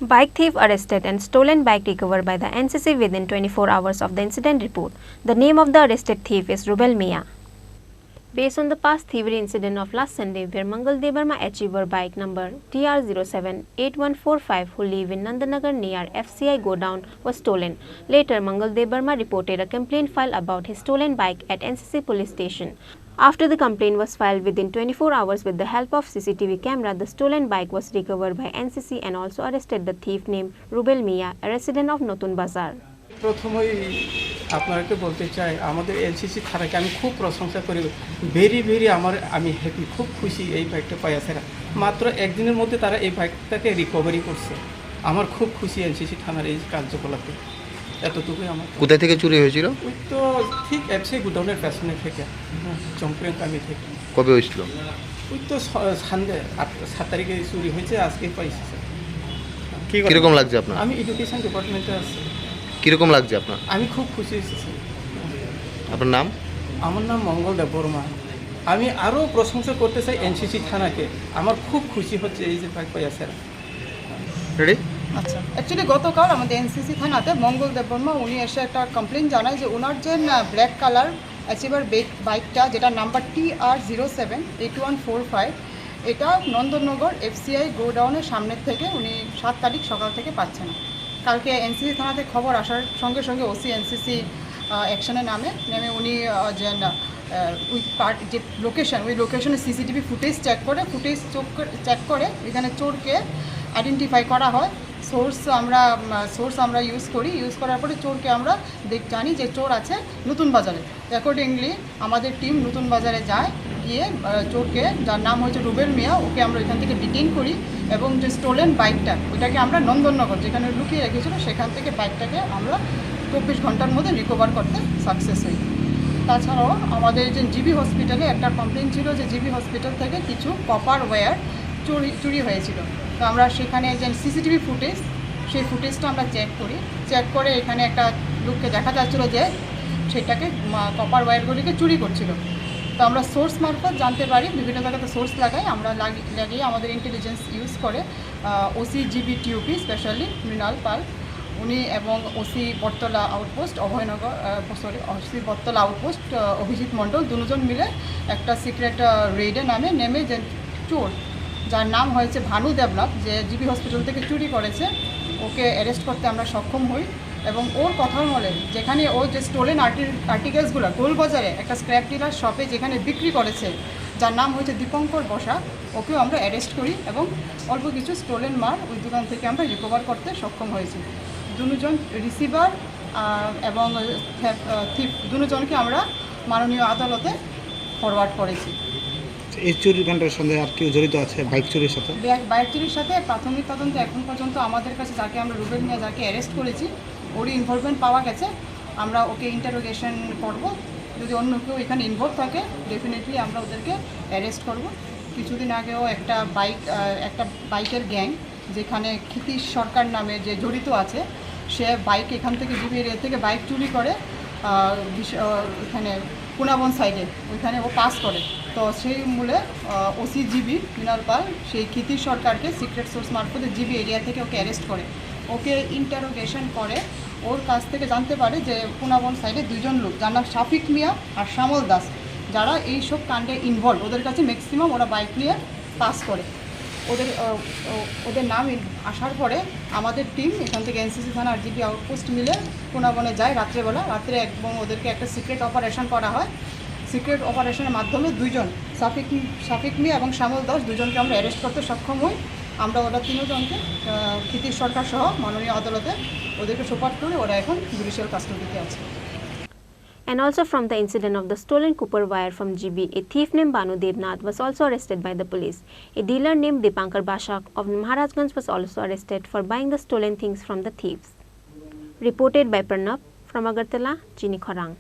Bike thief arrested and stolen bike recovered by the NCC within 24 hours of the incident report. The name of the arrested thief is Rubel Mia. Based on the past thievery incident of last Sunday where Mangal Debarma achiever bike number TR078145 who live in Nandanagar near FCI godown was stolen. Later, Mangal Debarma reported a complaint filed about his stolen bike at NCC police station. After the complaint was filed within 24 hours with the help of CCTV camera, the stolen bike was recovered by NCC and also arrested the thief named Rubel Mia, a resident of Notun Bazar. প্রথমেই আপনাকে বলতে চাই আমাদের NCC থানাকে আমি খুব প্রশংসা করি ভেরি আমি হ্যাপি খুব খুশি এই বাইকটা পাইয়াছে মাত্র একদিনের মধ্যে তারা এই বাইকটাকে রিকভারি করছে আমার খুব খুশি এনসিসি থানার এই কার্যকলাপে এতটুকুই আমার কোথায় থেকে চুরি হয়েছিল ওই তো ঠিক এফসিআই গোডাউনের পেছনে থেকে চম্পরিয়াকামি থেকে কবে হয়েছিল ওই তো সানডে 7 তারিখে চুরি হয়েছে আজকে পাইছি স্যার কীরকম লাগছে আপনার আমি এডুকেশন ডিপার্টমেন্টে আছি কীরকম লাগছে আপনার আমি খুব খুশি হয়েছি আপনার নাম আমার নাম মঙ্গল দেববর্মা আমি আরও প্রশংসা করতে চাই এনসিসি থানাকে আমার খুব খুশি হচ্ছে এই যে বাইক পাইয়াছে রেডি আচ্ছা অ্যাকচুয়ালি গতকাল আমাদের এনসিসি থানাতে মঙ্গল দেববর্মা উনি এসে একটা কমপ্লেন জানায় যে ওনার যে ব্ল্যাক কালার অ্যাচিভার বাইকটা যেটা নাম্বার TR078145 এটা নন্দননগর এফসিআই গোডাউনের সামনের থেকে উনি 7 তারিখ সকাল থেকে পাচ্ছেন কালকে এনসিসি থানাতে খবর আসার সঙ্গে সঙ্গে ওসি এনসিসি অ্যাকশনে নেমে উনি যে ওই যে লোকেশন ওই লোকেশনের সিসিটিভি ফুটেজ চেক করে এখানে চোরকে আইডেন্টিফাই করা হয় সোর্স আমরা ইউজ করার পরে চোরকে আমরা জানি যে চোর আছে নতুন বাজারে অ্যাকর্ডিংলি আমাদের টিম নতুন বাজারে যায় গিয়ে চোরকে যার নাম হচ্ছে রুবেল মিয়া ওকে আমরা এখান থেকে ডিটেইন করি এবং যে স্টোলেন বাইকটা ওইটাকে আমরা নন্দননগর যেখানে লুকিয়ে রেখেছিল সেখান থেকে বাইকটাকে আমরা 24 ঘন্টার মধ্যে রিকভার করতে সাকসেস হই তাছাড়াও আমাদের যে জিবি হসপিটালে একটা কমপ্লেন ছিল যে জিবি হসপিটাল থেকে কিছু কপার ওয়্যার চুরি হয়েছিল তো আমরা সেখানে যে সিসিটিভি ফুটেজ সেই ফুটেজটা আমরা চেক করে এখানে একটা লোককে দেখা যাচ্ছিলো যে সেটাকে কপার ওয়্যারগুলিকে চুরি করছিল তো আমরা সোর্স মারফত জানতে পারি বিভিন্ন জায়গাতে সোর্স লাগাই আমরা লাগিয়ে আমাদের ইন্টেলিজেন্স ইউজ করে ওসি জিবি টিউপি স্পেশালি মৃণাল পাল উনি এবং ওসি বটতলা আউটপোস্ট ওসি বটতলা আউটপোস্ট অভিজিৎ মণ্ডল দুজন মিলে একটা সিক্রেট রেডে নেমে যে চোর যার নাম হয়েছে ভানু দেবনাথ যে জিবি হসপিটাল থেকে চুরি করেছে ওকে অ্যারেস্ট করতে আমরা সক্ষম হই এবং ওর কথার বলে যেখানে ও যে স্টোলেন আর্টিকেলসগুলো গোলবাজারে একটা স্ক্র্যাপ ডিলার শপে যেখানে বিক্রি করেছে যার নাম হচ্ছে দীপঙ্কর বসা ওকেও আমরা অ্যারেস্ট করি এবং অল্প কিছু স্টোলেন মাল ওই দোকান থেকে আমরা রিকভার করতে সক্ষম হয়েছি দুজন রিসিভার এবং থিপ দুজনকে আমরা মাননীয় আদালতে ফরওয়ার্ড করেছি এই চুরির ঘটনার সঙ্গে আর কেউ জড়িত আছে বাইক চুরির সাথে বাইক চুরির সাথে প্রাথমিক তদন্ত এখন পর্যন্ত আমাদের কাছে যাকে আমরা রুবেল মিয়া যাকে অ্যারেস্ট করেছি ওরই ইনভলভমেন্ট পাওয়া গেছে আমরা ওকে ইন্টারোগেশন করব যদি অন্য কেউ এখানে ইনভলভ থাকে ডেফিনেটলি আমরা ওদেরকে অ্যারেস্ট করব কিছুদিন আগেও একটা বাইকের গ্যাং যেখানে ক্ষিতীশ সরকার নামে যে জড়িত আছে সে বাইক এখান থেকে জিবি এরিয়া থেকে বাইক চুরি করে এখানে পুনাবন সাইডে ওইখানে ও পাস করে তো সেই মূলে ওসি জিবি মৃণাল পাল সেই ক্ষিতীশ সরকারকে সিক্রেট সোর্স মারফতে জিবি এরিয়া থেকে ওকে অ্যারেস্ট করে ওকে ইন্টারোগেশন করে ওর কাছ থেকে জানতে পারে যে পুনাবন সাইডে দুজন লোক যার নাম শাফিক মিয়া আর শ্যামল দাস যারা এইসব কাণ্ডে ইনভলভ ওদের কাছে ম্যাক্সিমাম ওরা বাইক নিয়ে পাস করে ওদের নাম আসার পরে আমাদের টিম এখান থেকে এনসিসি থানা আর জিবি আউটপোস্ট মিলে পুনাবনে যায় রাত্রে এবং ওদেরকে একটা সিক্রেট অপারেশন করা হয় সিক্রেট অপারেশনের মাধ্যমে দুজন শাফিক মিয়া এবং শ্যামল দাস দুজনকে আমরা অ্যারেস্ট করতে সক্ষম হই আমরা ওরা তিনজনকে ক্ষিতীশ সরকার সহ মাননীয় আদালতে ওদেরকে সুপার করে ওরা এখন জুডিশিয়াল কাস্টডিতে আছে And also from the incident of the stolen copper wire from GB, a thief named Banu Devnath was also arrested by the police. A dealer named Dipankar Bashak of Maharajganj was also arrested for buying the stolen things from the thieves. Reported by Pranav from Agartala, Chini Khorang.